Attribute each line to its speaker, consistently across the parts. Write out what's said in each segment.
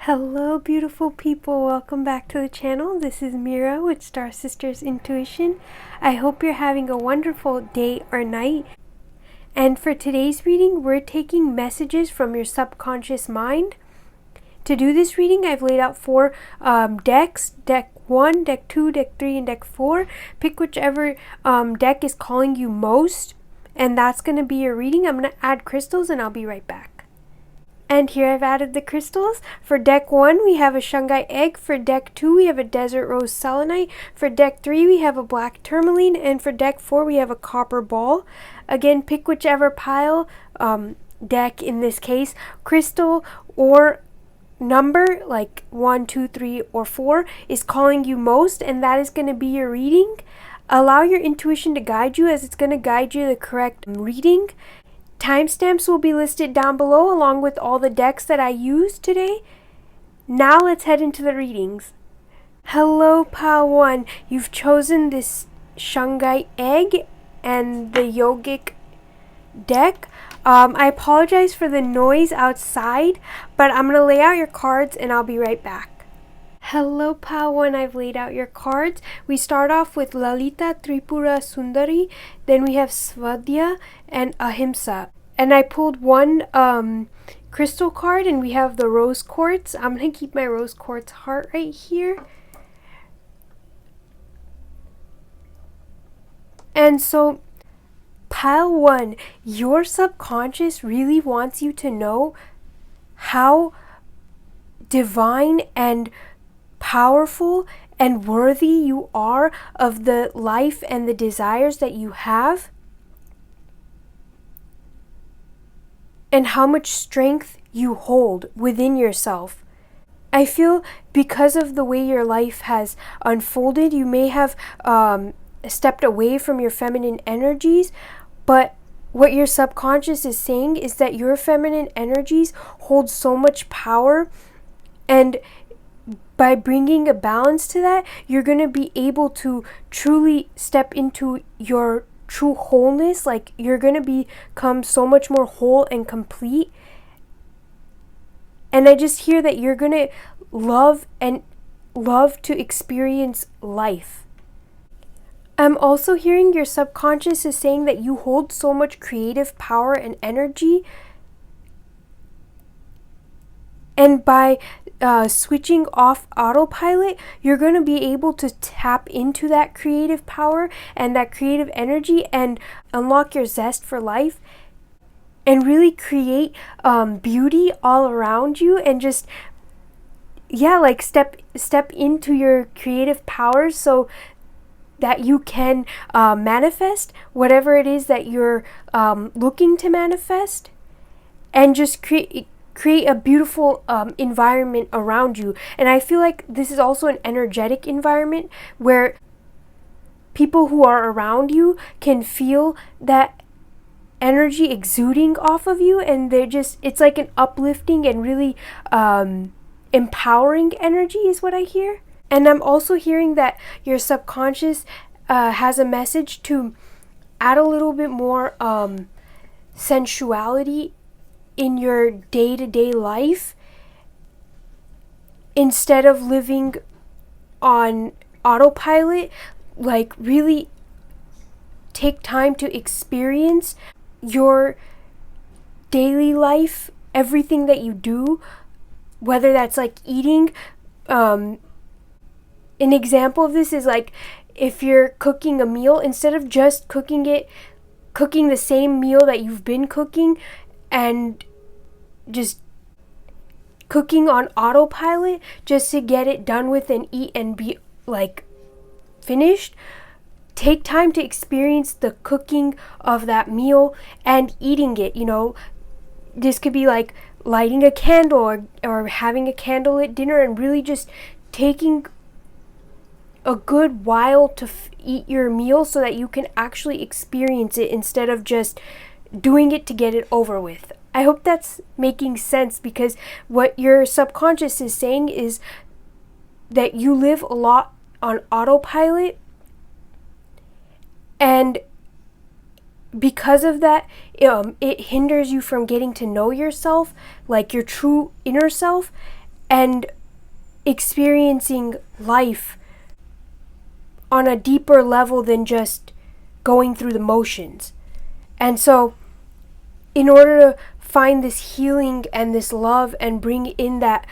Speaker 1: Hello beautiful people, welcome back to the channel. This is Mira with Star Sisters Intuition. I hope you're having a wonderful day or night. And for today's reading, we're taking messages from your subconscious mind. To do this reading, I've laid out four decks, deck 1, deck 2, deck 3, and deck 4. Pick whichever deck is calling you most, and that's going to be your reading. I'm going to add crystals and I'll be right back. And here I've added the crystals. For deck 1, we have a Shungite egg. For deck 2, we have a desert rose selenite. For deck 3, we have a black tourmaline. And for deck 4, we have a copper ball. Again, pick whichever pile, deck in this case, crystal or number, like 1, 2, 3, or 4, is calling you most, and that is going to be your reading. Allow your intuition to guide you, as it's going to guide you the correct reading. Timestamps will be listed down below along with all the decks that I used today. Now let's head into the readings. Hello Pile 1, you've chosen this Shungite egg and the yogic deck. I apologize for the noise outside, but I'm going to lay out your cards and I'll be right back. Hello Pile 1, I've laid out your cards. We start off with Lalita Tripura Sundari, then we have Svadhya and Ahimsa. And I pulled one crystal card, and we have the rose quartz. I'm going to keep my rose quartz heart right here. And so, Pile 1, your subconscious really wants you to know how divine and powerful and worthy you are of the life and the desires that you have, and how much strength you hold within yourself. I feel because of the way your life has unfolded, you may have stepped away from your feminine energies, but what your subconscious is saying is that your feminine energies hold so much power, and by bringing a balance to that, you're going to be able to truly step into your true wholeness. Like, you're going to become so much more whole and complete. And I just hear that you're going to love to experience life. I'm also hearing your subconscious is saying that you hold so much creative power and energy, and by switching off autopilot, you're going to be able to tap into that creative power and that creative energy and unlock your zest for life and really create beauty all around you, and just like step into your creative powers so that you can manifest whatever it is that you're looking to manifest, and just create a beautiful environment around you. And I feel like this is also an energetic environment where people who are around you can feel that energy exuding off of you, and it's like an uplifting and really empowering energy is what I hear. And I'm also hearing that your subconscious has a message to add a little bit more sensuality in your day-to-day life, instead of living on autopilot. Like, really take time to experience your daily life, everything that you do, whether that's like eating. An example of this is like, if you're cooking a meal, instead of just cooking the same meal that you've been cooking and just cooking on autopilot just to get it done with and eat and be like finished, take time to experience the cooking of that meal and eating it. This could be like lighting a candle or having a candlelit dinner, and really just taking a good while to eat your meal so that you can actually experience it instead of just doing it to get it over with. I hope that's making sense, because what your subconscious is saying is that you live a lot on autopilot, and because of that, it hinders you from getting to know yourself, like your true inner self, and experiencing life on a deeper level than just going through the motions. And so in order to find this healing and this love and bring in that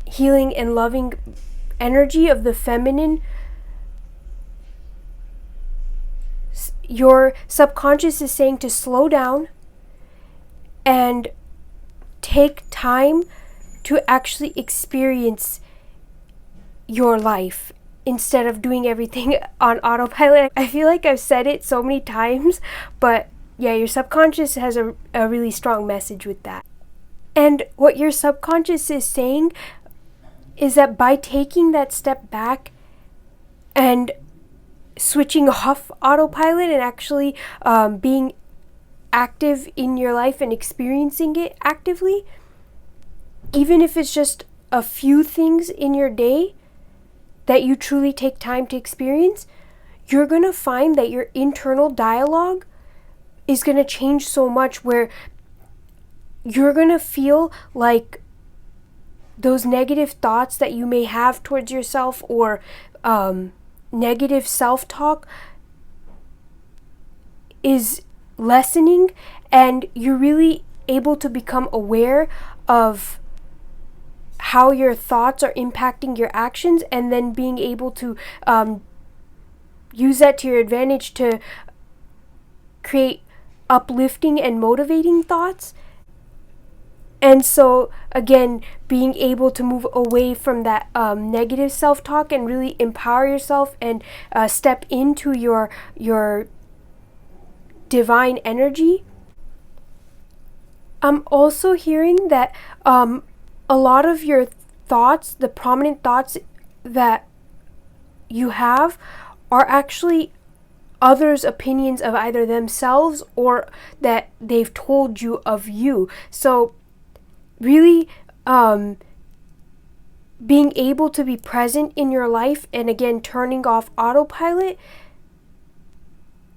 Speaker 1: healing and loving energy of the feminine, your subconscious is saying to slow down and take time to actually experience your life instead of doing everything on autopilot. I feel like I've said it so many times, but yeah, your subconscious has a really strong message with that. And what your subconscious is saying is that by taking that step back and switching off autopilot and actually being active in your life and experiencing it actively, even if it's just a few things in your day that you truly take time to experience, you're going to find that your internal dialogue is going to change so much, where you're going to feel like those negative thoughts that you may have towards yourself, or negative self-talk, is lessening, and you're really able to become aware of how your thoughts are impacting your actions, and then being able to use that to your advantage to create uplifting and motivating thoughts. And so again, being able to move away from that negative self-talk and really empower yourself and step into your divine energy. I'm also hearing that a lot of your thoughts, the prominent thoughts that you have, are actually others' opinions of either themselves or that they've told you of you. So really being able to be present in your life, and again turning off autopilot,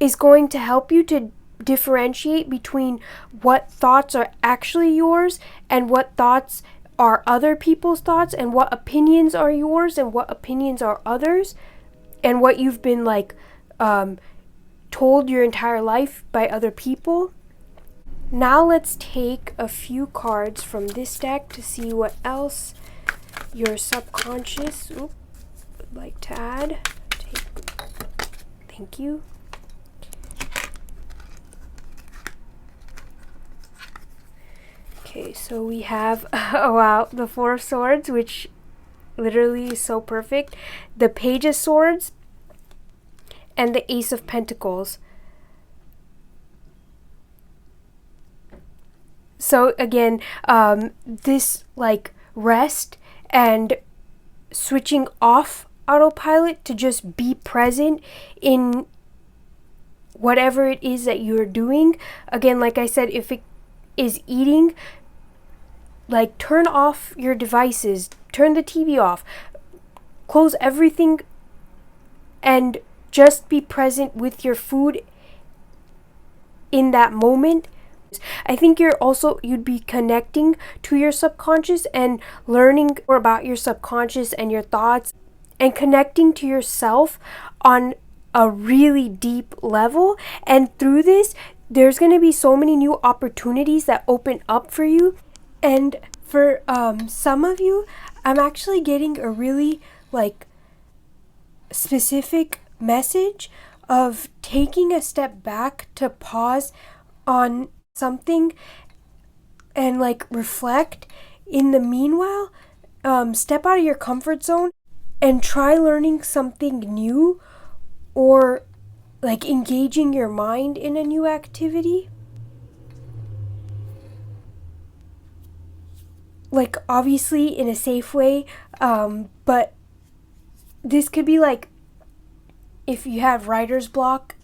Speaker 1: is going to help you to differentiate between what thoughts are actually yours and what thoughts are other people's thoughts, and what opinions are yours and what opinions are others, and what you've been told your entire life by other people. Now let's take a few cards from this deck to see what else your subconscious would like to add. Thank you. Okay, so we have, oh wow, the Four of Swords, which literally is so perfect, the Page of Swords, and the Ace of Pentacles. So again, this rest and switching off autopilot to just be present in whatever it is that you're doing. Again, like I said, if it is eating, turn off your devices, turn the TV off, close everything, and just be present with your food in that moment. I think you'd be connecting to your subconscious and learning more about your subconscious and your thoughts, and connecting to yourself on a really deep level. And through this, there's going to be so many new opportunities that open up for you. And for some of you, I'm actually getting a really specific message of taking a step back to pause on something and reflect. In the meanwhile, step out of your comfort zone and try learning something new, or engaging your mind in a new activity. Obviously in a safe way, but this could be if you have writer's block,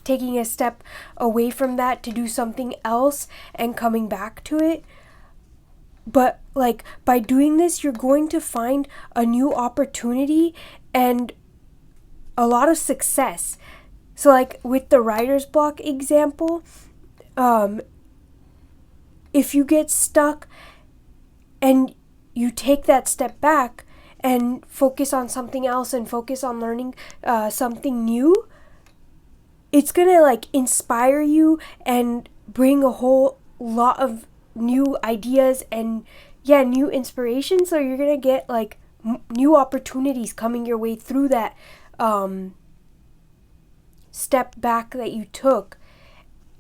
Speaker 1: taking a step away from that to do something else and coming back to it. But by doing this, you're going to find a new opportunity and a lot of success. So with the writer's block example, if you get stuck and you take that step back and focus on something else and focus on learning something new, it's gonna like inspire you and bring a whole lot of new ideas and new inspiration. So you're gonna get like new opportunities coming your way through that step back that you took,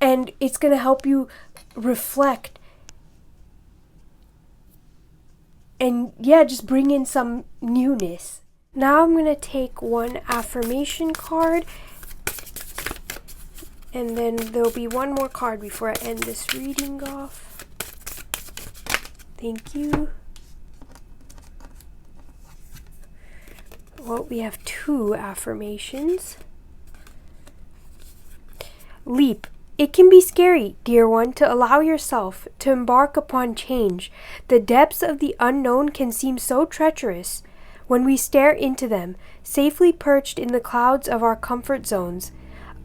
Speaker 1: and it's gonna help you reflect and just bring in some newness. Now I'm gonna take one affirmation card, and then there'll be one more card before I end this reading off. Thank you. Well, we have 2 affirmations. Leap. It can be scary, dear one, to allow yourself to embark upon change. The depths of the unknown can seem so treacherous when we stare into them, safely perched in the clouds of our comfort zones.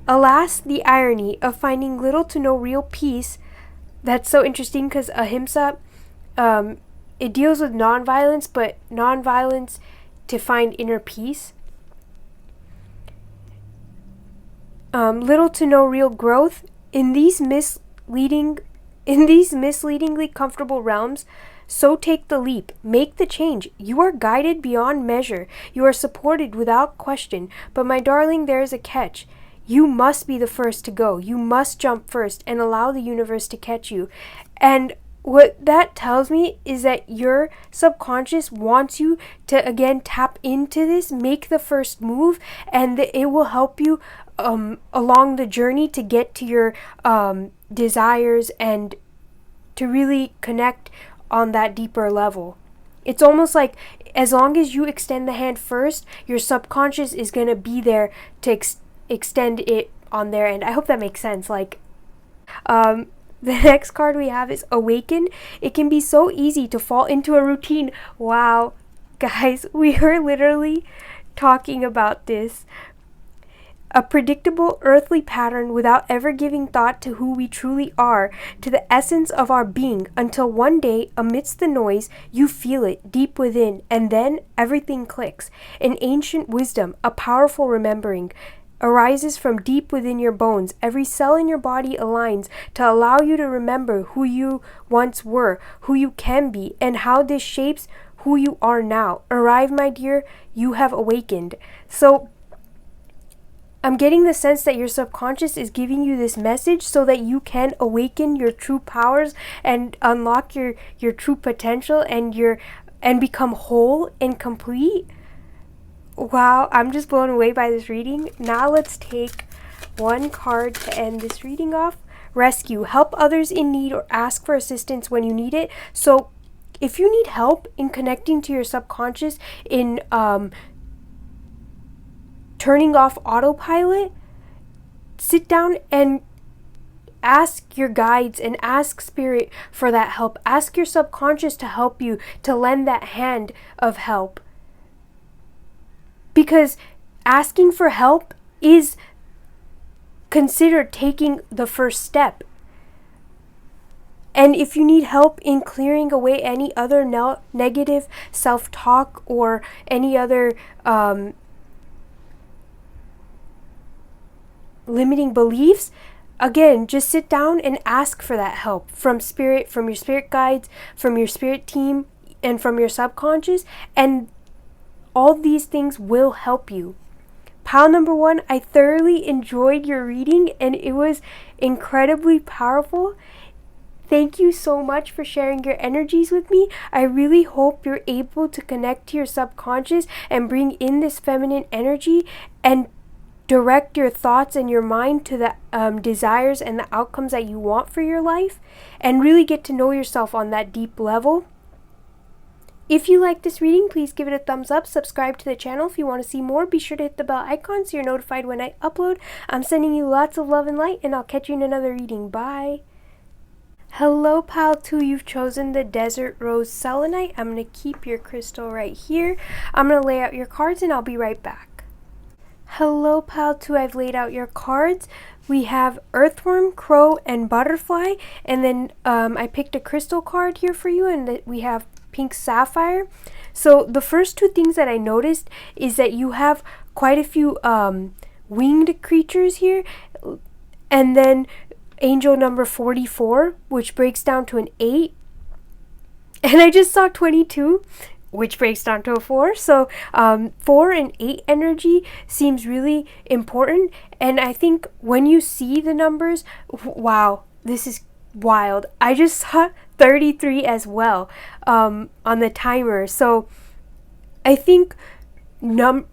Speaker 1: Alas, the irony of finding little to no real peace. That's so interesting because ahimsa, it deals with nonviolence, but nonviolence to find inner peace. Little to no real growth in these misleadingly comfortable realms. So take the leap, make the change. You are guided beyond measure. You are supported without question. But my darling, there is a catch. You must be the first to go. You must jump first and allow the universe to catch you. And what that tells me is that your subconscious wants you to again tap into this, make the first move, and it will help you along the journey to get to your desires and to really connect on that deeper level. It's almost like as long as you extend the hand first, your subconscious is going to be there to extend it on their end. I hope that makes sense. Like, the next card we have is Awaken. It can be so easy to fall into a routine. Wow, guys, we are literally talking about this. A predictable earthly pattern without ever giving thought to who we truly are, to the essence of our being, until one day, amidst the noise, you feel it deep within, and then everything clicks. An ancient wisdom, a powerful remembering, arises from deep within your bones. Every cell in your body aligns to allow you to remember who you once were, who you can be, and how this shapes who you are now. Arrive, my dear, you have awakened. So I'm getting the sense that your subconscious is giving you this message so that you can awaken your true powers and unlock your true potential and become whole and complete. Wow, I'm just blown away by this reading. Now let's take one card to end this reading off. Rescue. Help others in need or ask for assistance when you need it. So if you need help in connecting to your subconscious, in turning off autopilot, sit down and ask your guides and ask spirit for that help. Ask your subconscious to help you, to lend that hand of help. Because asking for help is considered taking the first step. And if you need help in clearing away any other negative self-talk or any other limiting beliefs, again, just sit down and ask for that help from spirit, from your spirit guides, from your spirit team, and from your subconscious, and all these things will help you. Pile number 1, I thoroughly enjoyed your reading and it was incredibly powerful. Thank you so much for sharing your energies with me. I really hope you're able to connect to your subconscious and bring in this feminine energy and direct your thoughts and your mind to the desires and the outcomes that you want for your life, and really get to know yourself on that deep level. If you like this reading, please give it a thumbs up. Subscribe to the channel if you want to see more. Be sure to hit the bell icon so you're notified when I upload. I'm sending you lots of love and light, and I'll catch you in another reading. Bye. Hello, Pile 2. You've chosen the Desert Rose Selenite. I'm going to keep your crystal right here. I'm going to lay out your cards, and I'll be right back. Hello, Pile 2. I've laid out your cards. we have earthworm, crow, and butterfly. And then I picked a crystal card here for you, and we have pink sapphire. So the first two things that I noticed is that you have quite a few winged creatures here, and then angel number 44, which breaks down to an 8, and I just saw 22, which breaks down to a 4. So 4 and 8 energy seems really important, and I think when you see the numbers, wow, this is wild. I just saw 33 as well on the timer. So I think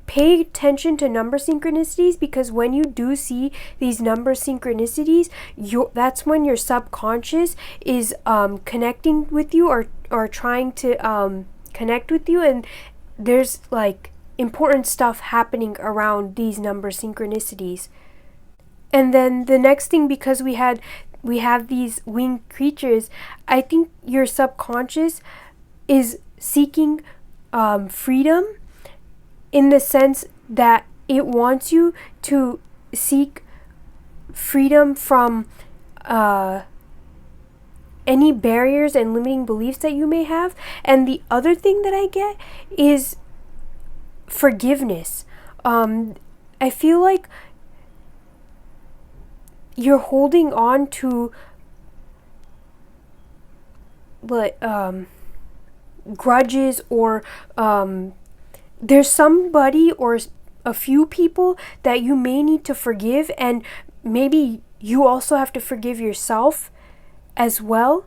Speaker 1: pay attention to number synchronicities, because when you do see these number synchronicities, that's when your subconscious is connecting with you, or trying to connect with you, and there's like important stuff happening around these number synchronicities. And then the next thing, because we have these winged creatures, I think your subconscious is seeking freedom, in the sense that it wants you to seek freedom from any barriers and limiting beliefs that you may have. And the other thing that I get is forgiveness. I feel like you're holding on to grudges, or there's somebody or a few people that you may need to forgive, and maybe you also have to forgive yourself as well.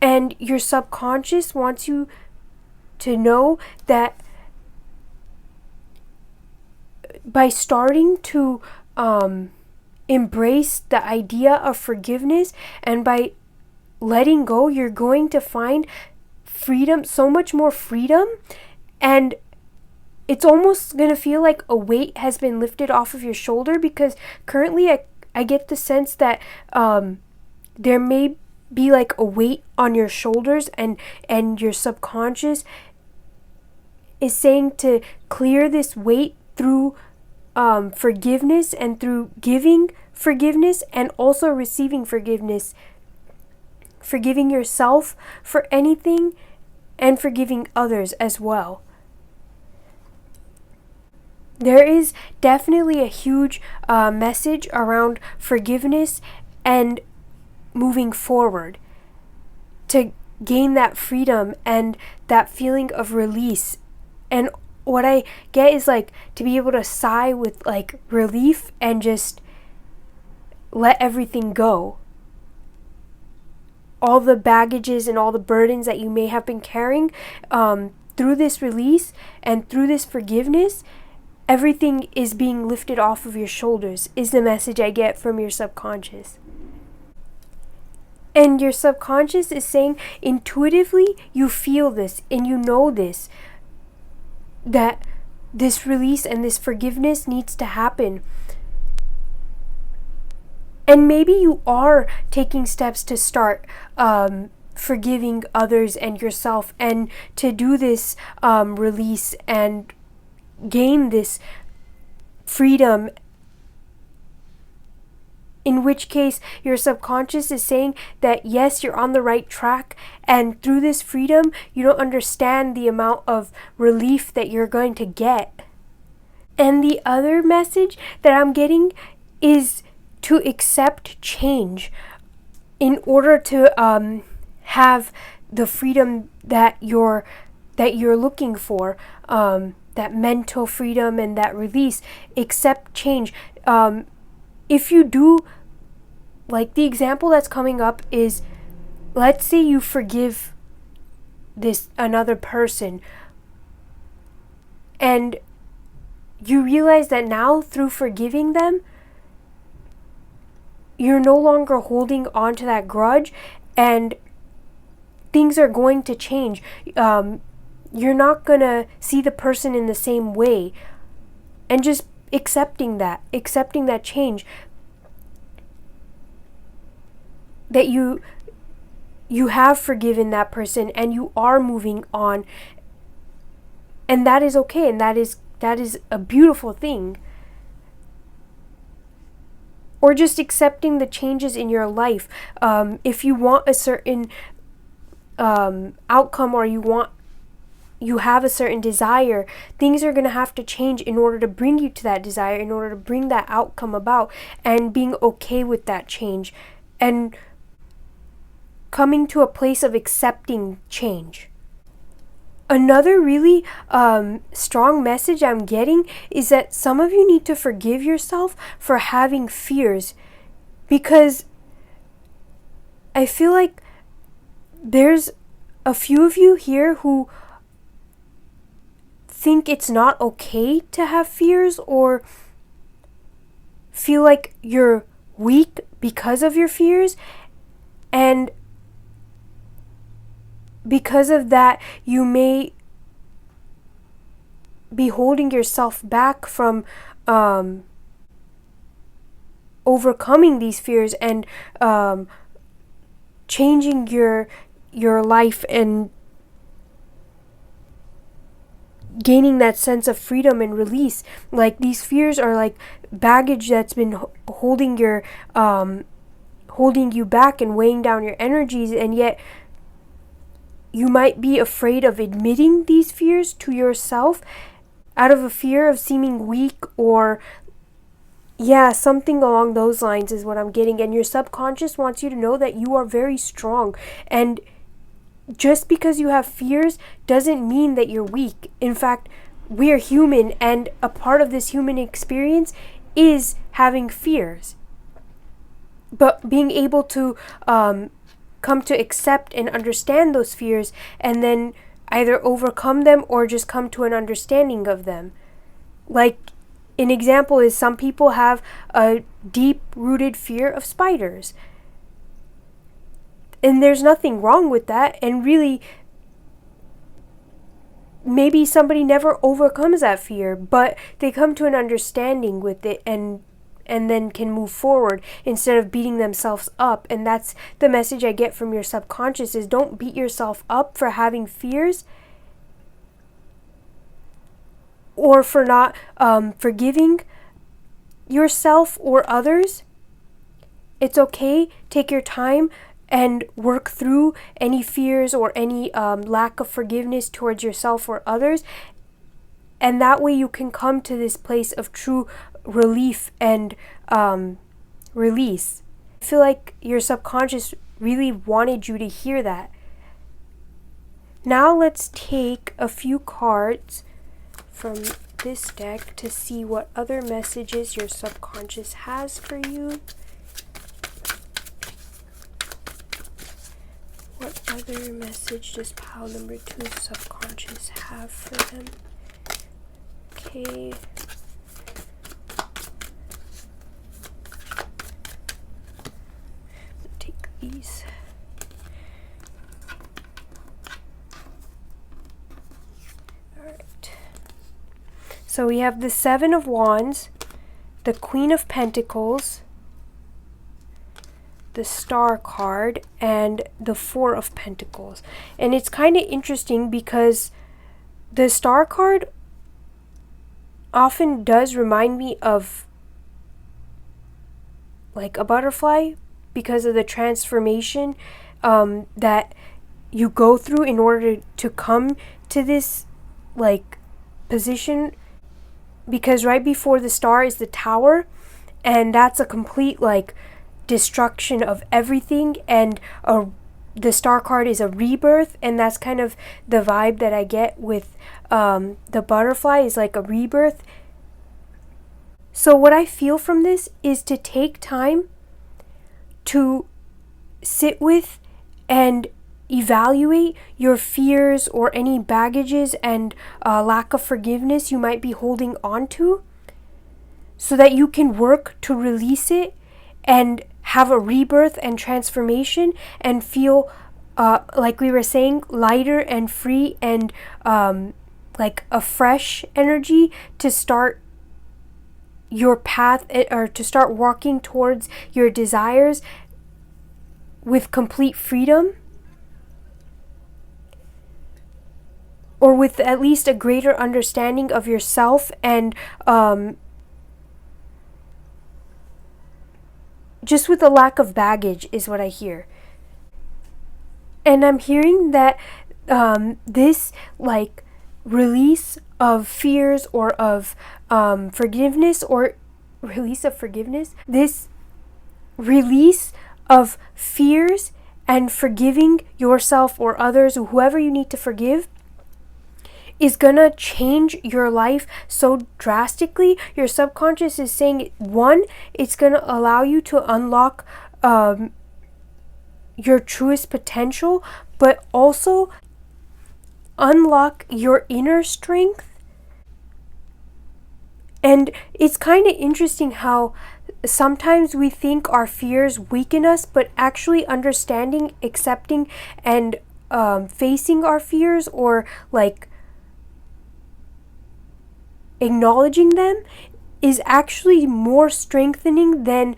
Speaker 1: And your subconscious wants you to know that by starting to embrace the idea of forgiveness, and by letting go, you're going to find freedom, so much more freedom, and it's almost going to feel like a weight has been lifted off of your shoulder, because currently I get the sense that there may be like a weight on your shoulders, and your subconscious is saying to clear this weight through forgiveness, and through giving forgiveness, and also receiving forgiveness, forgiving yourself for anything, and forgiving others as well. There is definitely a huge message around forgiveness and moving forward to gain that freedom and that feeling of release. And what I get is like to be able to sigh with like relief and just let everything go. All the baggages and all the burdens that you may have been carrying, through this release and through this forgiveness, everything is being lifted off of your shoulders, is the message I get from your subconscious. And your subconscious is saying intuitively, you feel this and you know this, that this release and this forgiveness needs to happen. And maybe you are taking steps to start forgiving others and yourself, and to do this release and gain this freedom, in which case your subconscious is saying that yes, you're on the right track, and through this freedom you don't understand the amount of relief that you're going to get. And the other message that I'm getting is to accept change in order to have the freedom that you're looking for, that mental freedom and that release. Accept change. If you do, like the example that's coming up is, let's say you forgive another person, and you realize that now through forgiving them, you're no longer holding on to that grudge, and things are going to change. You're not going to see the person in the same way, and just accepting that change, that you have forgiven that person and you are moving on, and that is okay, and that is a beautiful thing. or just accepting the changes in your life. If you want a certain outcome, or you have a certain desire, things are going to have to change in order to bring you to that desire, in order to bring that outcome about, and being okay with that change and coming to a place of accepting change. Another really strong message I'm getting is that some of you need to forgive yourself for having fears, because I feel like there's a few of you here who think it's not okay to have fears, or feel like you're weak because of your fears, and because of that you may be holding yourself back from overcoming these fears and changing your life and gaining that sense of freedom and release. Like, these fears are like baggage that's been holding you back and weighing down your energies, and yet you might be afraid of admitting these fears to yourself out of a fear of seeming weak, or something along those lines is what I'm getting. And your subconscious wants you to know that you are very strong, and just because you have fears doesn't mean that you're weak. In fact, we are human, and a part of this human experience is having fears. But being able to come to accept and understand those fears, and then either overcome them or just come to an understanding of them. Like, an example is some people have a deep-rooted fear of spiders. And there's nothing wrong with that, and really, maybe somebody never overcomes that fear, but they come to an understanding with it and then can move forward instead of beating themselves up. And that's the message I get from your subconscious, is don't beat yourself up for having fears, or for not forgiving yourself or others. It's okay. Take your time and work through any fears or any lack of forgiveness towards yourself or others. And that way you can come to this place of true relief and release. I feel like your subconscious really wanted you to hear that. Now let's take a few cards from this deck to see what other messages your subconscious has for you. What other message does pile number 2 subconscious have for them? Okay. Take these. Alright. So we have the 7 of Wands, the Queen of Pentacles, the Star card, and the 4 of Pentacles. And it's kind of interesting because the Star card often does remind me of like a butterfly, because of the transformation that you go through in order to come to this like position. Because right before the star is the Tower, and that's a complete like destruction of everything, and the Star card is a rebirth, and that's kind of the vibe that I get with the butterfly, is like a rebirth. So what I feel from this is to take time to sit with and evaluate your fears or any baggages and lack of forgiveness you might be holding on to, so that you can work to release it and have a rebirth and transformation, and feel like we were saying, lighter and free, and like a fresh energy to start your path, or to start walking towards your desires with complete freedom, or with at least a greater understanding of yourself, and just with a lack of baggage is what I hear. And I'm hearing that this like release of fears or of forgiveness, or release of forgiveness, this release of fears and forgiving yourself or others or whoever you need to forgive is gonna change your life so drastically. Your subconscious is saying, one, it's gonna allow you to unlock your truest potential, but also unlock your inner strength. And it's kind of interesting how sometimes we think our fears weaken us, but actually understanding, accepting, and facing our fears, or like acknowledging them, is actually more strengthening than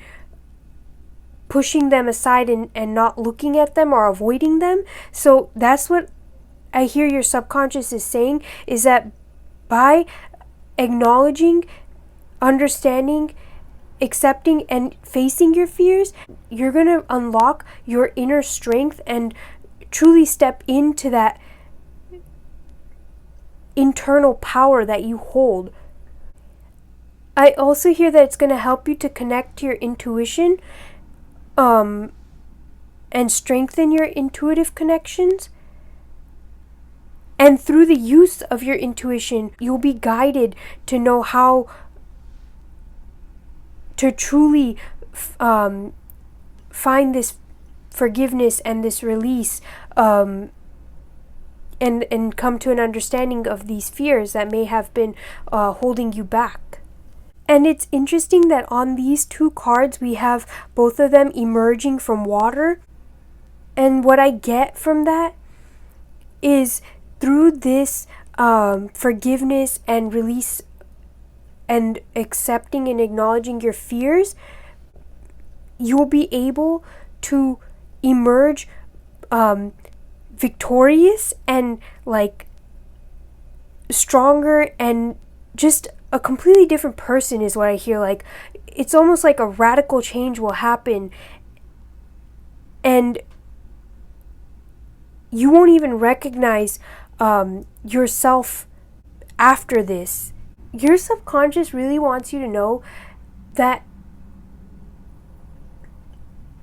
Speaker 1: pushing them aside and not looking at them or avoiding them. So that's what I hear your subconscious is saying, is that by acknowledging, understanding, accepting, and facing your fears, you're going to unlock your inner strength and truly step into that internal power that you hold. I also hear that it's going to help you to connect to your intuition and strengthen your intuitive connections. And through the use of your intuition, you'll be guided to know how to truly find this forgiveness and this release, and come to an understanding of these fears that may have been holding you back. And it's interesting that on these two cards, we have both of them emerging from water. And what I get from that is through this forgiveness and release and accepting and acknowledging your fears, you'll be able to emerge victorious and like stronger, and just a completely different person is what I hear. Like, it's almost like a radical change will happen, and you won't even recognize yourself after this. Your subconscious really wants you to know that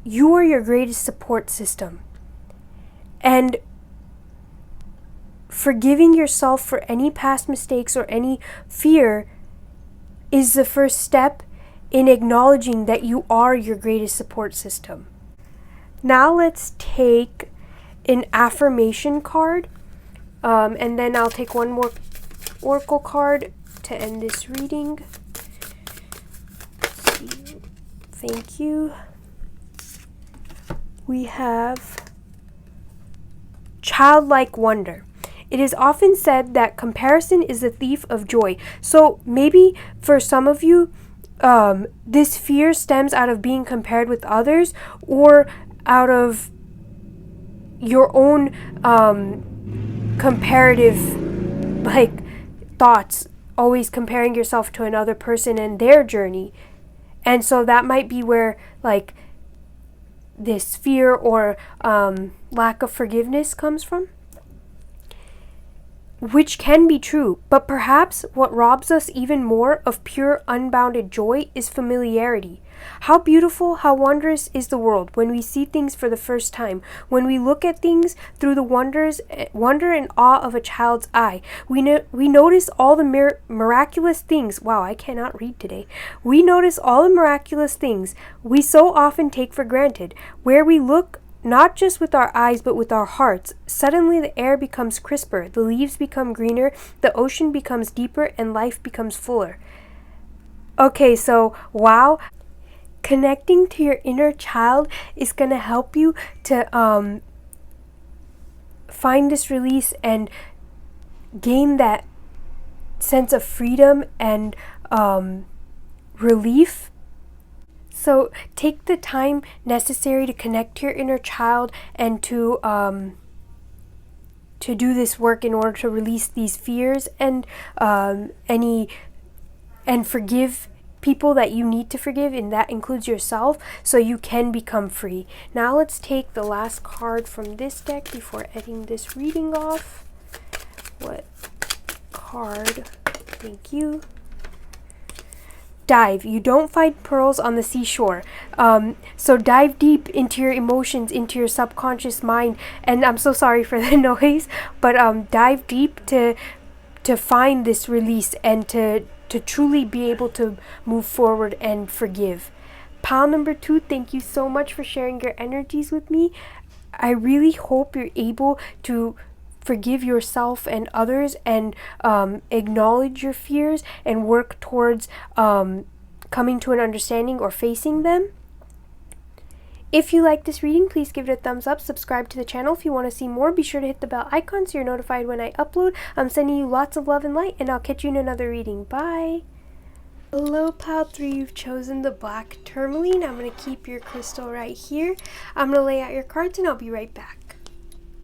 Speaker 1: you are your greatest support system. And forgiving yourself for any past mistakes or any fear is the first step in acknowledging that you are your greatest support system. Now let's take an affirmation card, and then I'll take one more oracle card to end this reading. Let's see. Thank you. We have childlike wonder. It is often said that comparison is the thief of joy. So maybe for some of you, this fear stems out of being compared with others, or out of your own comparative thoughts, always comparing yourself to another person and their journey. And so that might be where this fear or lack of forgiveness comes from, which can be true. But perhaps what robs us even more of pure unbounded joy is familiarity. How beautiful, how wondrous is the world when we see things for the first time, when we look at things through the wonder and awe of a child's eye. We notice all the miraculous things. Wow, I cannot read today. We notice all the miraculous things we so often take for granted. Where we look not just with our eyes but with our hearts, suddenly the air becomes crisper, the leaves become greener, the ocean becomes deeper, and life becomes fuller. Okay, so wow. Connecting to your inner child is going to help you to find this release and gain that sense of freedom and relief. So take the time necessary to connect to your inner child and to do this work in order to release these fears and forgive people that you need to forgive, and that includes yourself, so you can become free. Now let's take the last card from this deck before ending this reading off. What card? Thank you. Dive. You don't find pearls on the seashore. So dive deep into your emotions, into your subconscious mind. And I'm so sorry for the noise, but dive deep to find this release and to truly be able to move forward and forgive. Pile number 2, thank you so much for sharing your energies with me. I really hope you're able to forgive yourself and others, and acknowledge your fears and work towards coming to an understanding or facing them. If you like this reading, please give it a thumbs up. Subscribe to the channel if you want to see more. Be sure to hit the bell icon so you're notified when I upload. I'm sending you lots of love and light, and I'll catch you in another reading. Bye. Hello, Pile 3. You've chosen the black tourmaline. I'm going to keep your crystal right here. I'm going to lay out your cards, and I'll be right back.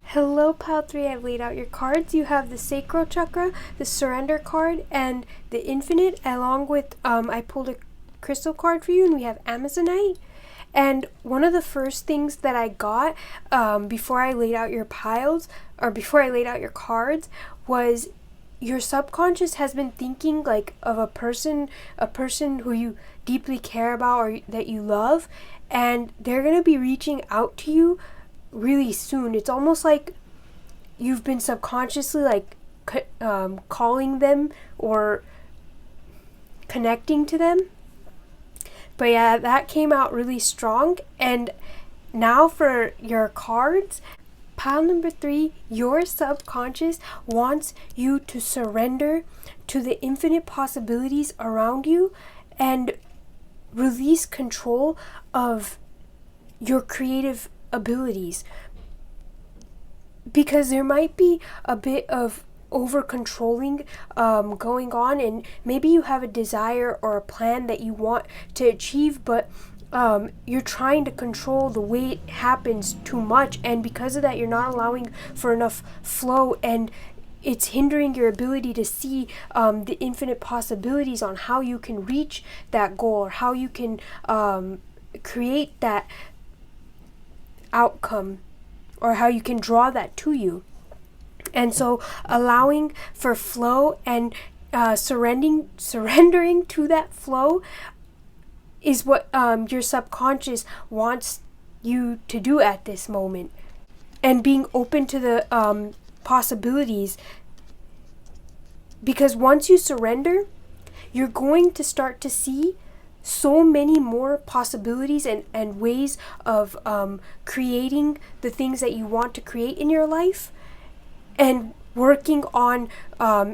Speaker 1: Hello, Pile 3. I've laid out your cards. You have the Sacral Chakra, the Surrender card, and the Infinite, along with, I pulled a crystal card for you, and we have Amazonite. And one of the first things that I got before I laid out your piles, or before I laid out your cards, was your subconscious has been thinking like of a person who you deeply care about or that you love, and they're going to be reaching out to you really soon. It's almost like you've been subconsciously like calling them or connecting to them. But yeah, that came out really strong. And now for your cards, pile number 3, your subconscious wants you to surrender to the infinite possibilities around you and release control of your creative abilities. Because there might be a bit of over controlling going on, and maybe you have a desire or a plan that you want to achieve, but you're trying to control the way it happens too much, and because of that you're not allowing for enough flow, and it's hindering your ability to see the infinite possibilities on how you can reach that goal, or how you can create that outcome, or how you can draw that to you. And so allowing for flow and surrendering to that flow is what your subconscious wants you to do at this moment. And being open to the possibilities. Because once you surrender, you're going to start to see so many more possibilities and ways of creating the things that you want to create in your life, and working on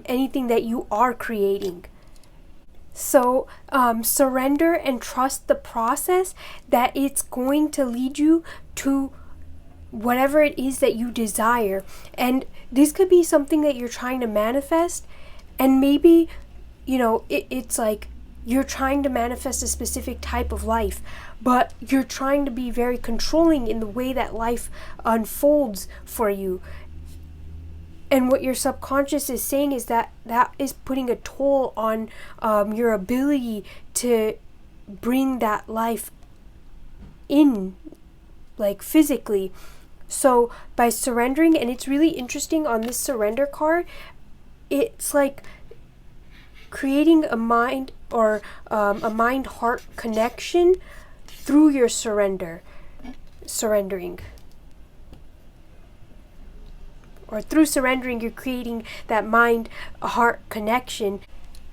Speaker 1: anything that you are creating. So surrender and trust the process, that it's going to lead you to whatever it is that you desire. And this could be something that you're trying to manifest, and maybe, you know, it's like you're trying to manifest a specific type of life, but you're trying to be very controlling in the way that life unfolds for you. And what your subconscious is saying is that is putting a toll on your ability to bring that life in, like physically. So by surrendering, and it's really interesting on this surrender card, it's like creating a mind or a mind-heart connection through your surrendering. Or through surrendering, you're creating that mind-heart connection.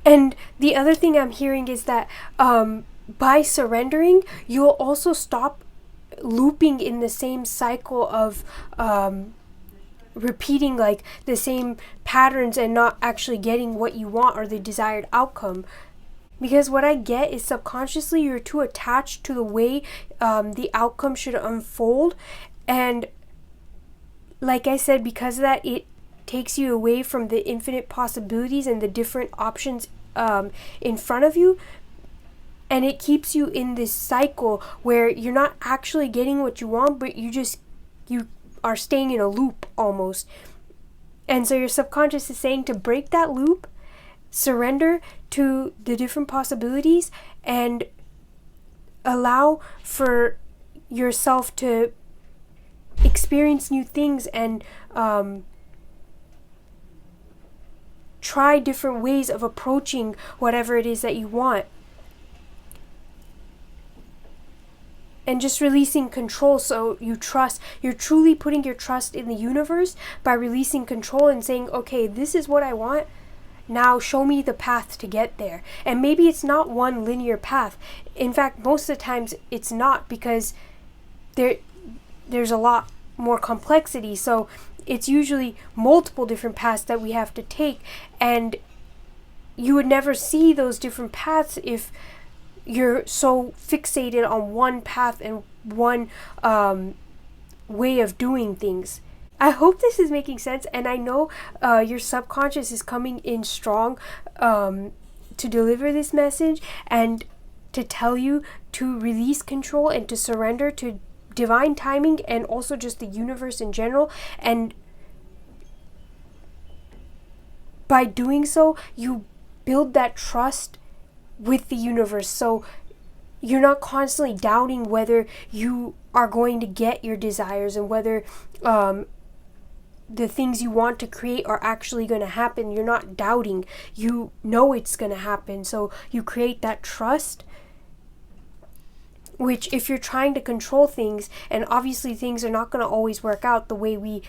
Speaker 1: And the other thing I'm hearing is that by surrendering, you'll also stop looping in the same cycle of repeating like the same patterns and not actually getting what you want or the desired outcome. Because what I get is subconsciously you're too attached to the way the outcome should unfold, and like I said, because of that, it takes you away from the infinite possibilities and the different options in front of you. And it keeps you in this cycle where you're not actually getting what you want, but you are staying in a loop almost. And so your subconscious is saying to break that loop surrender to the different possibilities and allow for yourself to experience new things and try different ways of approaching whatever it is that you want. And just releasing control, so you trust, you're truly putting your trust in the universe by releasing control and saying, okay, this is what I want. Now show me the path to get there. And maybe it's not one linear path. In fact, most of the times it's not, because there's a lot more complexity. So it's usually multiple different paths that we have to take. And you would never see those different paths if you're so fixated on one path and one way of doing things. I hope this is making sense, and I know your subconscious is coming in strong to deliver this message and to tell you to release control and to surrender to divine timing and also just the universe in general. And by doing so, you build that trust with the universe, so you're not constantly doubting whether you are going to get your desires and whether the things you want to create are actually going to happen. You're not doubting. You know it's going to happen. So you create that trust, which if you're trying to control things, and obviously things are not going to always work out the way we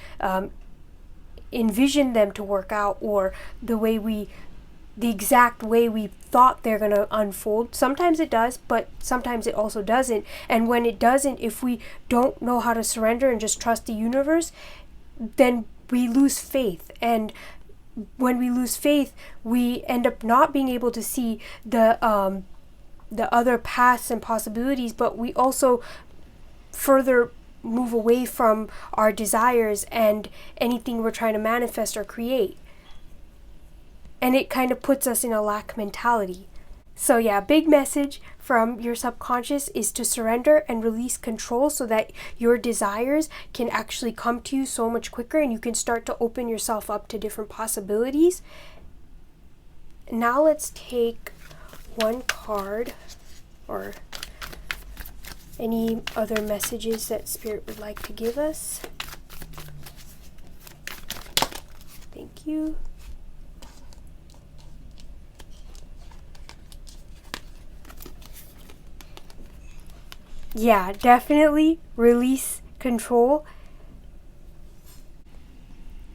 Speaker 1: envision them to work out, or the exact way we thought they're going to unfold. Sometimes it does, but sometimes it also doesn't. And when it doesn't, if we don't know how to surrender and just trust the universe, then we lose faith. And when we lose faith, we end up not being able to see the other paths and possibilities, but we also further move away from our desires and anything we're trying to manifest or create. And it kind of puts us in a lack mentality. So yeah, big message from your subconscious is to surrender and release control so that your desires can actually come to you so much quicker and you can start to open yourself up to different possibilities. Now let's take one card, or any other messages that Spirit would like to give us. Thank you. Yeah, definitely release control.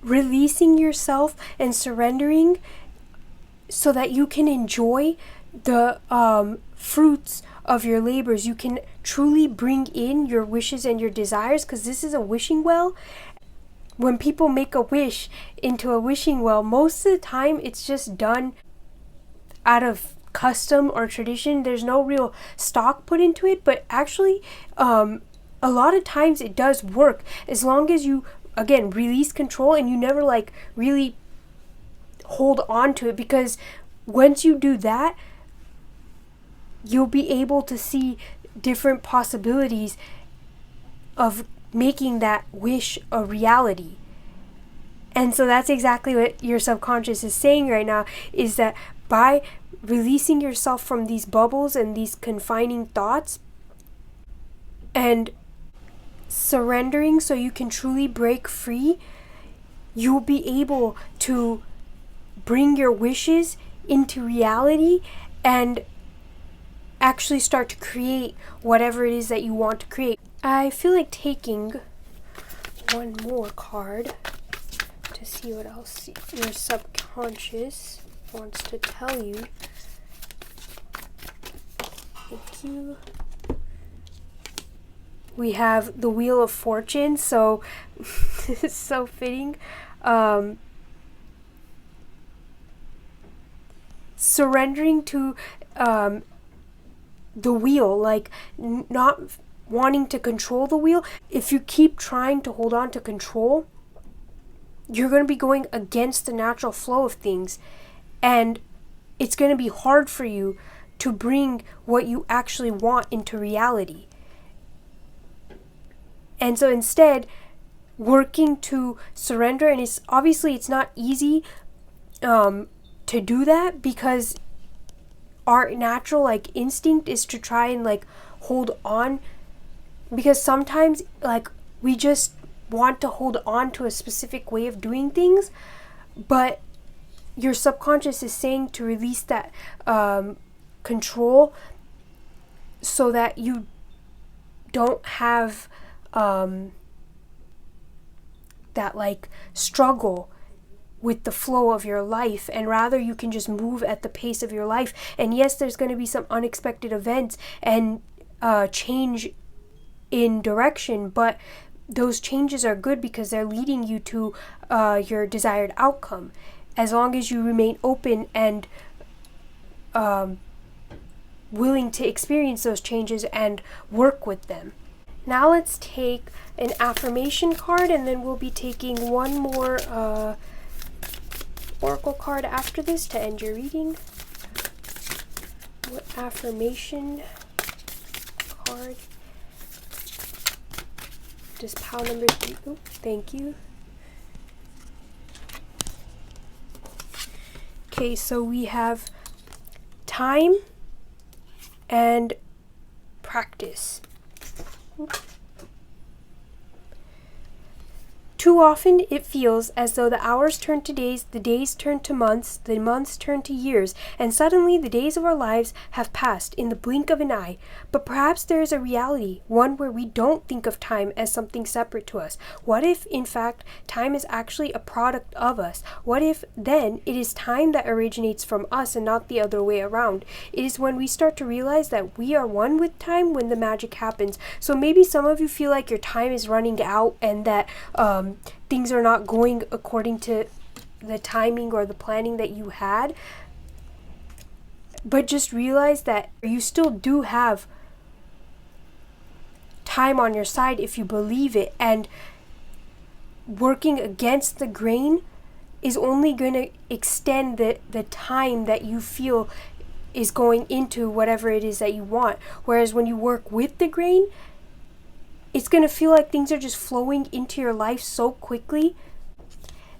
Speaker 1: Releasing yourself and surrendering so that you can enjoy the fruits of your labors. You can truly bring in your wishes and your desires, because this is a wishing well. When people make a wish into a wishing well, most of the time it's just done out of custom or tradition. There's no real stock put into it, but actually a lot of times it does work, as long as you, again, release control and you never really hold on to it, because once you do that, you'll be able to see different possibilities of making that wish a reality. And so that's exactly what your subconscious is saying right now, is that by releasing yourself from these bubbles and these confining thoughts and surrendering so you can truly break free, you'll be able to bring your wishes into reality and actually start to create whatever it is that you want to create. I feel like taking one more card to see what else your subconscious wants to tell you. Thank you. We have the Wheel of Fortune, so it's so fitting. Surrendering to the wheel, not wanting to control the wheel. If you keep trying to hold on to control, you're going to be going against the natural flow of things, and it's going to be hard for you to bring what you actually want into reality. And so instead, working to surrender, and it's not easy, to do that, because our natural like instinct is to try and like hold on, because sometimes like we just want to hold on to a specific way of doing things, but your subconscious is saying to release that control so that you don't have that like struggle with the flow of your life, and rather you can just move at the pace of your life. And yes, there's going to be some unexpected events and change in direction, but those changes are good because they're leading you to your desired outcome, as long as you remain open and willing to experience those changes and work with them. Now let's take an affirmation card, and then we'll be taking one more oracle card after this to end your reading. What affirmation card does pile number 3? Oh, thank you. Okay, so we have time and practice. Too often it feels as though the hours turn to days, the days turn to months, the months turn to years, and suddenly the days of our lives have passed in the blink of an eye. But perhaps there is a reality, one where we don't think of time as something separate to us. What if, in fact, time is actually a product of us? What if, then, it is time that originates from us and not the other way around? It is when we start to realize that we are one with time when the magic happens. So maybe some of you feel like your time is running out and that things are not going according to the timing or the planning that you had. But just realize that you still do have time on your side if you believe it, and working against the grain is only going to extend the time that you feel is going into whatever it is that you want. Whereas when you work with the grain, it's going to feel like things are just flowing into your life so quickly.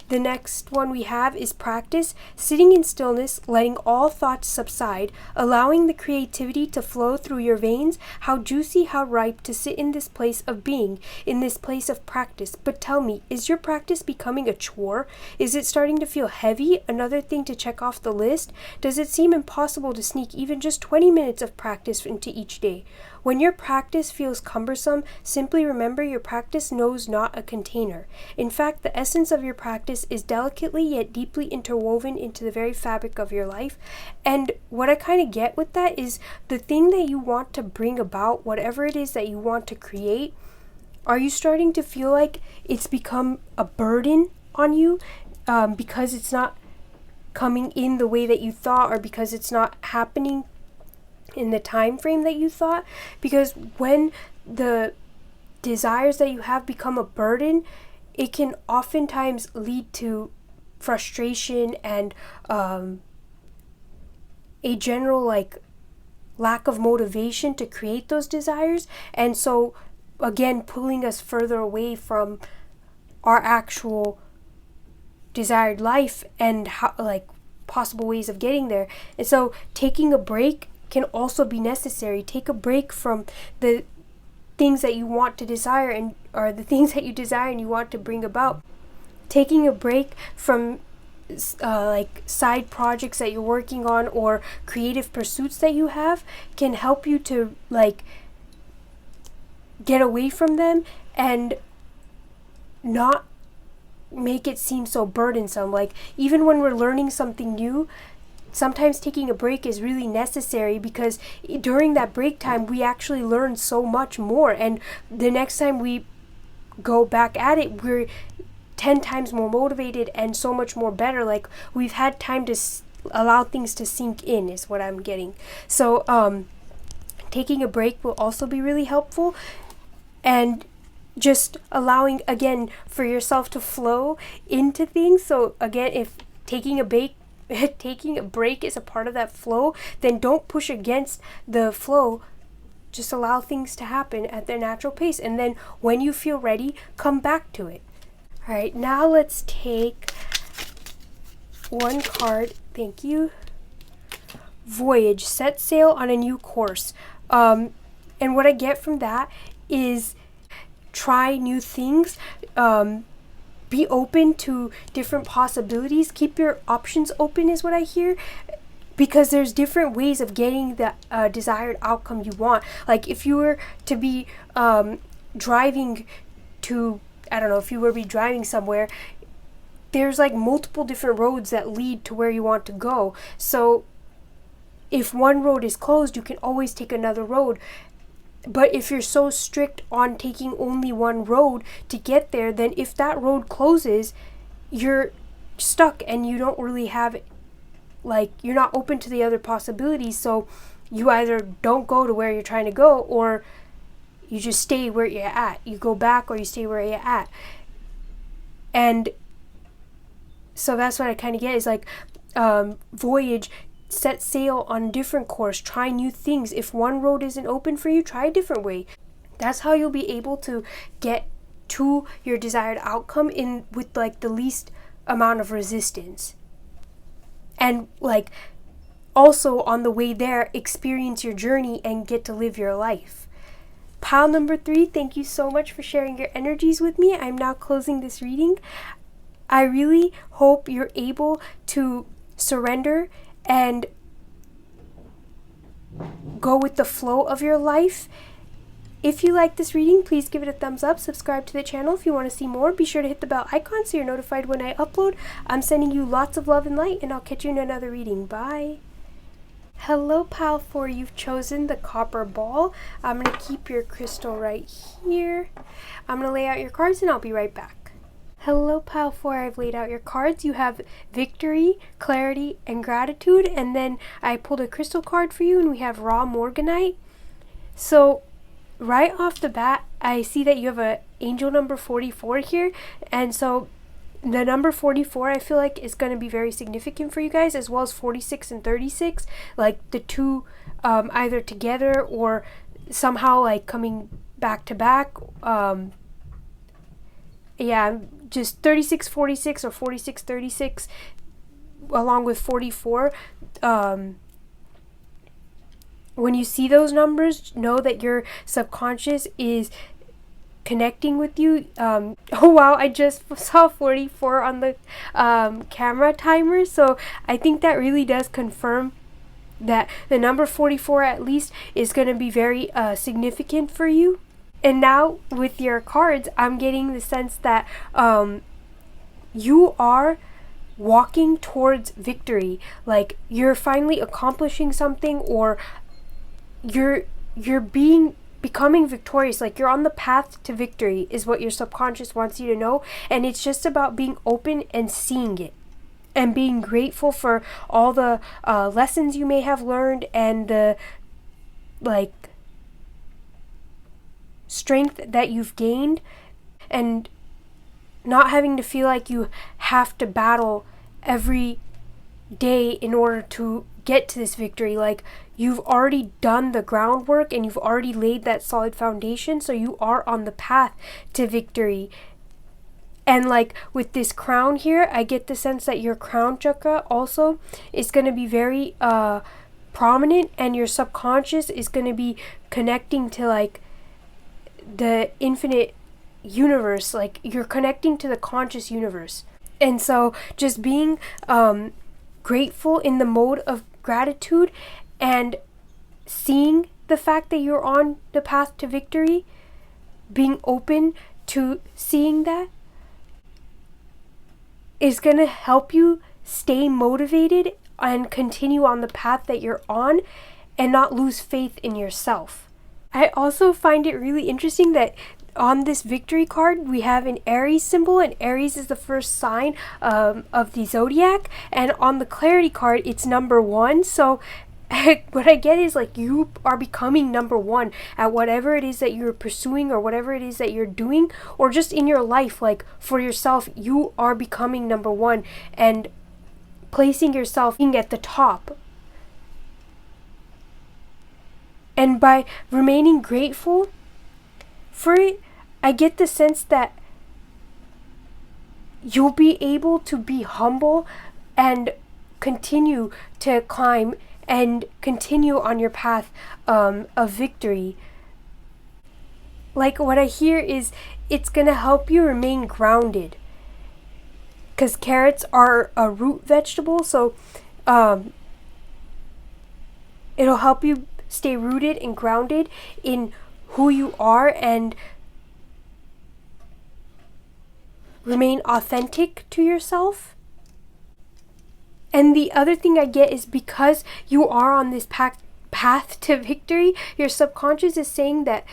Speaker 1: The next one we have is practice, sitting in stillness, letting all thoughts subside, allowing the creativity to flow through your veins. How juicy, how ripe to sit in this place of being, in this place of practice. But tell me, is your practice becoming a chore? Is it starting to feel heavy, another thing to check off the list? Does it seem impossible to sneak even just 20 minutes of practice into each day? When your practice feels cumbersome, simply remember your practice knows not a container. In fact, the essence of your practice is delicately yet deeply interwoven into the very fabric of your life. And what I kind of get with that is the thing that you want to bring about, whatever it is that you want to create, are you starting to feel like it's become a burden on you because it's not coming in the way that you thought, or because it's not happening in the time frame that you thought? Because when the desires that you have become a burden, it can oftentimes lead to frustration and a general like lack of motivation to create those desires, and so again pulling us further away from our actual desired life and how, like, possible ways of getting there. And so taking a break can also be necessary. Take a break from the things that you want to desire, and or the things that you desire and you want to bring about. Taking a break from like side projects that you're working on or creative pursuits that you have can help you to like get away from them and not make it seem so burdensome. Like, even when we're learning something new, sometimes taking a break is really necessary, because during that break time we actually learn so much more, and the next time we go back at it we're 10 times more motivated and so much more better. Like, we've had time to allow things to sink in is what I'm getting. So taking a break will also be really helpful, and just allowing again for yourself to flow into things. So again, if taking a break is a part of that flow, then don't push against the flow. Just allow things to happen at their natural pace, and then when you feel ready, come back to it. All right, now let's take one card. Thank you. Voyage. Set sail on a new course. And what I get from that is try new things. Be open to different possibilities. Keep your options open is what I hear. Because there's different ways of getting the desired outcome you want. Like if you were to be driving to, I don't know, if you were to be driving somewhere, there's like multiple different roads that lead to where you want to go. So if one road is closed, you can always take another road. But if you're so strict on taking only one road to get there, then if that road closes, you're stuck and you don't really have, like, you're not open to the other possibilities. So you either don't go to where you're trying to go, or you just stay where you're at. You go back or you stay where you're at. And so that's what I kind of get is like, voyage, set sail on a different course, try new things. If one road isn't open for you, try a different way. That's how you'll be able to get to your desired outcome with like the least amount of resistance. And like also on the way there, experience your journey and get to live your life. Pile number 3, thank you so much for sharing your energies with me. I'm now closing this reading. I really hope you're able to surrender and go with the flow of your life. If you like this reading, please give it a thumbs up. Subscribe to the channel if you want to see more. Be sure to hit the bell icon so you're notified when I upload. I'm sending you lots of love and light, and I'll catch you in another reading. Bye. Hello, Pile 4. You've chosen the copper ball. I'm going to keep your crystal right here. I'm going to lay out your cards, and I'll be right back. Hello, Pile 4. I've laid out your cards. You have victory, clarity, and gratitude. And then I pulled a crystal card for you, and we have raw morganite. So right off the bat, I see that you have a angel number 44 here. And so the number 44, I feel like, is going to be very significant for you guys, as well as 46 and 36. Like the two either together or somehow like coming back to back. Yeah, just 36, 46 or 46, 36 along with 44. When you see those numbers, know that your subconscious is connecting with you. Oh wow, I just saw 44 on the camera timer, so I think that really does confirm that the number 44 at least is going to be very significant for you. And now with your cards, I'm getting the sense that you are walking towards victory. Like you're finally accomplishing something, or you're becoming victorious. Like you're on the path to victory is what your subconscious wants you to know. And it's just about being open and seeing it, and being grateful for all the lessons you may have learned, and the like strength that you've gained, and not having to feel like you have to battle every day in order to get to this victory. Like you've already done the groundwork and you've already laid that solid foundation, so you are on the path to victory. And like with this crown here, I get the sense that your crown chakra also is going to be very prominent, and your subconscious is going to be connecting to like the infinite universe. Like you're connecting to the conscious universe. And so just being grateful in the mode of gratitude, and seeing the fact that you're on the path to victory, being open to seeing that, is going to help you stay motivated and continue on the path that you're on, and not lose faith in yourself. I also find it really interesting that on this victory card, we have an Aries symbol, and Aries is the first sign of the zodiac. And on the clarity card, it's number 1. So what I get is like you are becoming number 1 at whatever it is that you're pursuing, or whatever it is that you're doing, or just in your life. Like for yourself, you are becoming number 1 and placing yourself at the top. And by remaining grateful for it, I get the sense that you'll be able to be humble and continue to climb and continue on your path of victory. Like, what I hear is it's going to help you remain grounded, because carrots are a root vegetable, so it'll help you stay rooted and grounded in who you are and remain authentic to yourself. And the other thing I get is, because you are on this path to victory, your subconscious is saying that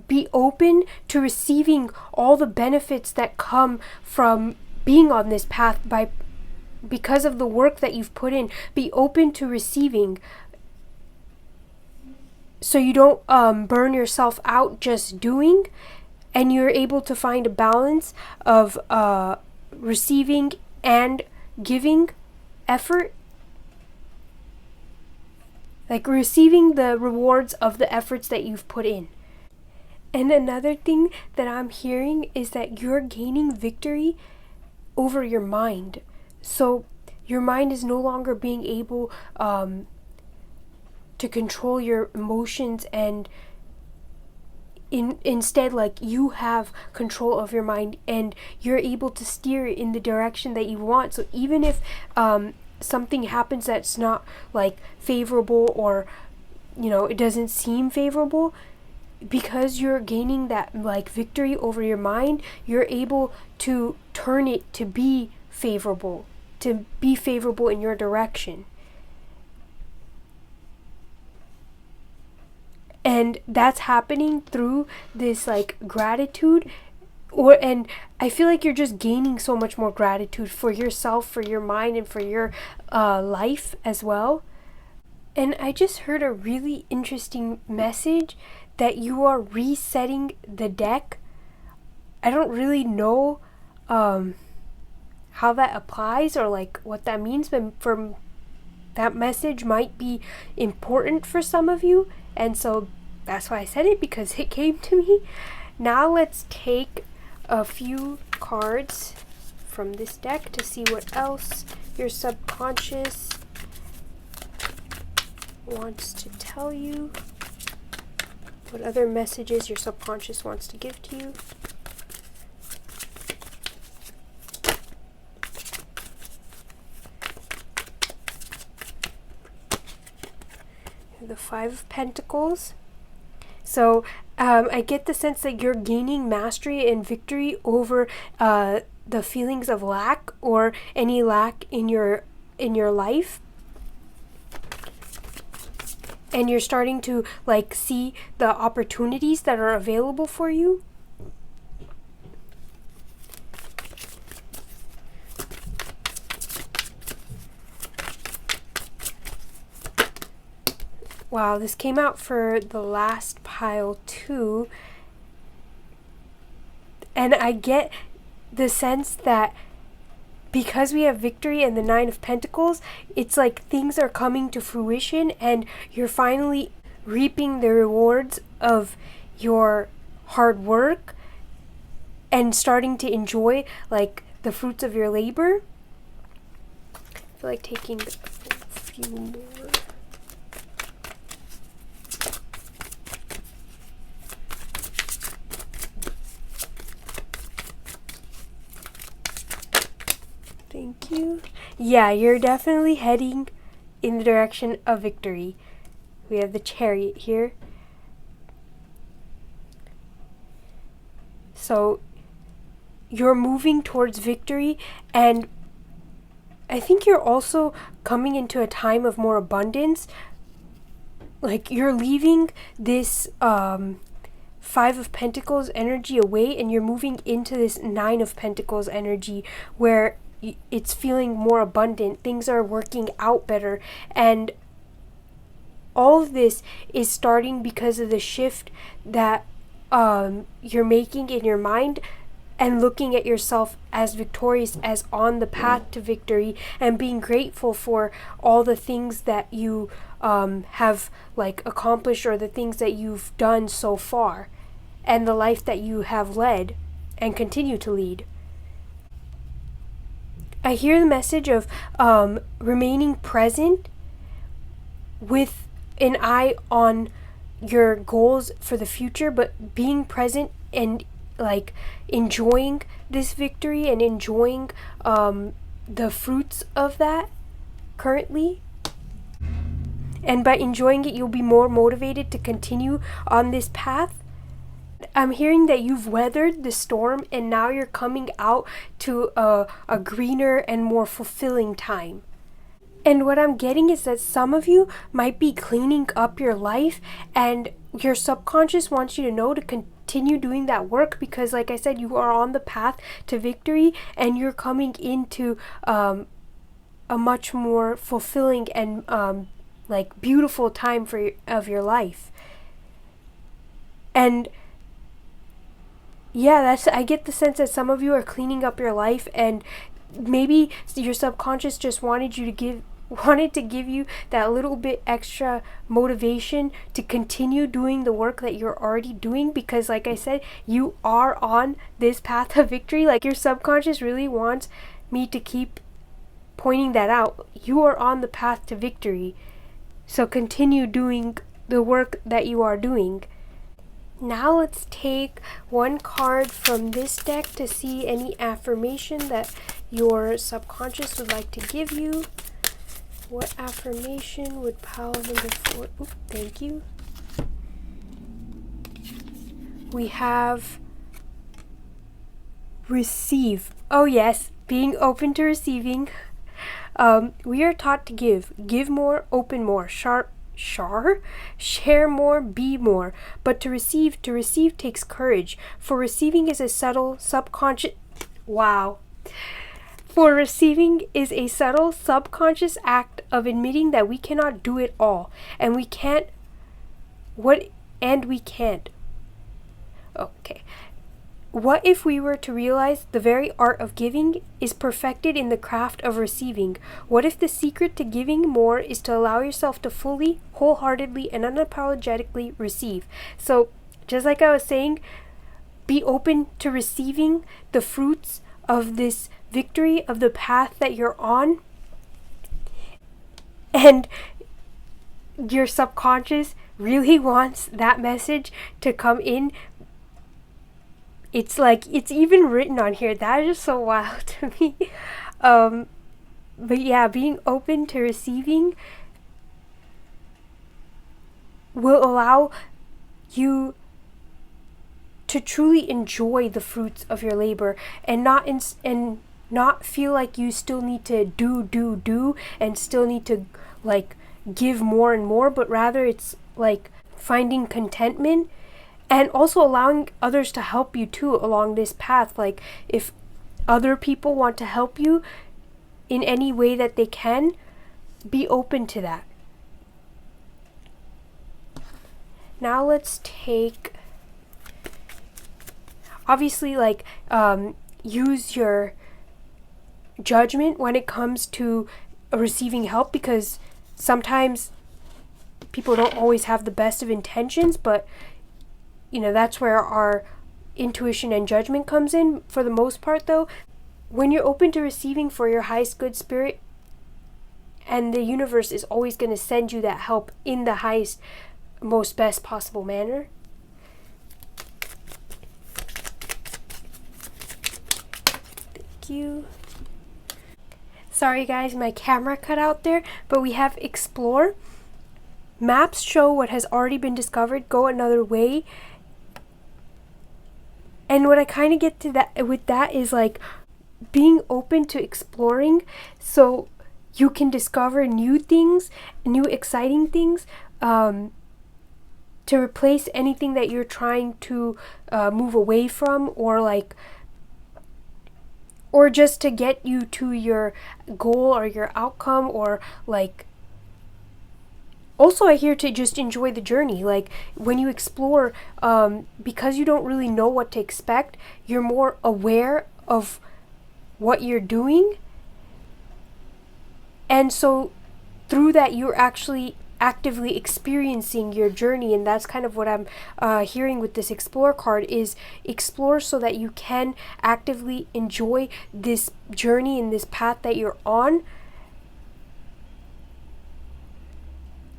Speaker 1: be open to receiving all the benefits that come from being on this path because of the work that you've put in. Be open to receiving, so you don't burn yourself out just doing, and you're able to find a balance of receiving and giving effort, like receiving the rewards of the efforts that you've put in. And another thing that I'm hearing is that you're gaining victory over your mind. So your mind is no longer being able to control your emotions, and instead, like, you have control of your mind and you're able to steer it in the direction that you want. So even if something happens that's not like favorable, or it doesn't seem favorable, because you're gaining that like victory over your mind, you're able to turn it to be favorable in your direction. And that's happening through this like gratitude, and I feel like you're just gaining so much more gratitude for yourself, for your mind, and for your life as well. And I just heard a really interesting message that you are resetting the deck. I don't really know how that applies or like what that means, but from that message might be important for some of you. And so that's why I said it, because it came to me. Now let's take a few cards from this deck to see what else your subconscious wants to tell you. What other messages your subconscious wants to give to you. The Five of Pentacles. So I get the sense that you're gaining mastery and victory over the feelings of lack or any lack in your life, and you're starting to like see the opportunities that are available for you. Wow, this came out for the last pile too. And I get the sense that because we have victory and the Nine of Pentacles, it's like things are coming to fruition and you're finally reaping the rewards of your hard work and starting to enjoy like the fruits of your labor. I feel like taking a few more. Thank you. Yeah, you're definitely heading in the direction of victory. We have the Chariot here. So you're moving towards victory, and I think you're also coming into a time of more abundance. Like you're leaving this Five of Pentacles energy away, and you're moving into this Nine of Pentacles energy where it's feeling more abundant, things are working out better, and all of this is starting because of the shift that you're making in your mind and looking at yourself as victorious, as on the path to victory, and being grateful for all the things that you have like accomplished, or the things that you've done so far, and the life that you have led and continue to lead. I hear the message of remaining present with an eye on your goals for the future, but being present and like enjoying this victory and enjoying the fruits of that currently. And by enjoying it, you'll be more motivated to continue on this path. I'm hearing that you've weathered the storm and now you're coming out to a greener and more fulfilling time. And what I'm getting is that some of you might be cleaning up your life, and your subconscious wants you to know to continue doing that work, because like I said, you are on the path to victory and you're coming into a much more fulfilling and like beautiful time of your life. And yeah, I get the sense that some of you are cleaning up your life, and maybe your subconscious just wanted to give you that little bit extra motivation to continue doing the work that you're already doing, because like I said, you are on this path of victory. Like, your subconscious really wants me to keep pointing that out. You are on the path to victory, so continue doing the work that you are doing. Now let's take one card from this deck to see any affirmation that your subconscious would like to give you. What affirmation would pile number 4? Ooh, thank you. We have receive. Oh yes, being open to receiving. We are taught to give more, open more, share more, be more. But to receive takes courage. For receiving is a subtle subconscious. Wow. For receiving is a subtle subconscious act of admitting that we cannot do it all, and we can't. Okay. What if we were to realize the very art of giving is perfected in the craft of receiving? What if the secret to giving more is to allow yourself to fully, wholeheartedly, and unapologetically receive? So, just like I was saying, be open to receiving the fruits of this victory, of the path that you're on. And your subconscious really wants that message to come in. It's like, it's even written on here. That is just so wild to me. But yeah, being open to receiving will allow you to truly enjoy the fruits of your labor, and not feel like you still need to do and still need to like give more and more, but rather it's like finding contentment. And also allowing others to help you too along this path. Like, if other people want to help you in any way that they can, be open to that. Now let's take, obviously, like, use your judgment when it comes to receiving help, because sometimes people don't always have the best of intentions, but you know, that's where our intuition and judgment comes in. For the most part though, when you're open to receiving for your highest good spirit, and the universe is always going to send you that help in the highest, most best possible manner. Thank you. Sorry guys, my camera cut out there, but we have explore. Maps show what has already been discovered. Go another way. And what I kind of get to that with that is like being open to exploring, so you can discover new things, new exciting things, to replace anything that you're trying to move away from, or just to get you to your goal or your outcome, or like. Also, I hear to just enjoy the journey. Like, when you explore, because you don't really know what to expect, you're more aware of what you're doing. And so, through that, you're actually actively experiencing your journey. And that's kind of what I'm hearing with this Explore card, is explore so that you can actively enjoy this journey and this path that you're on.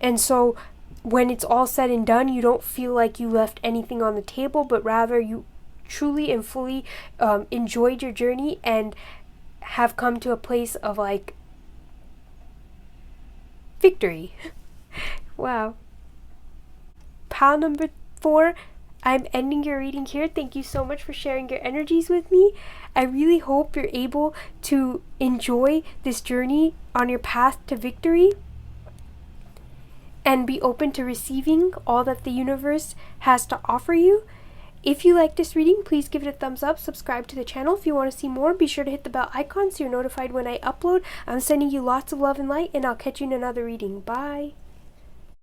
Speaker 1: And so when it's all said and done, you don't feel like you left anything on the table, but rather you truly and fully enjoyed your journey and have come to a place of like victory. Wow. Pile number 4, I'm ending your reading here. Thank you so much for sharing your energies with me. I really hope you're able to enjoy this journey on your path to victory and be open to receiving all that the universe has to offer you. If you like this reading, please give it a thumbs up, subscribe to the channel. If you want to see more, be sure to hit the bell icon so you're notified when I upload. I'm sending you lots of love and light, and I'll catch you in another reading. Bye.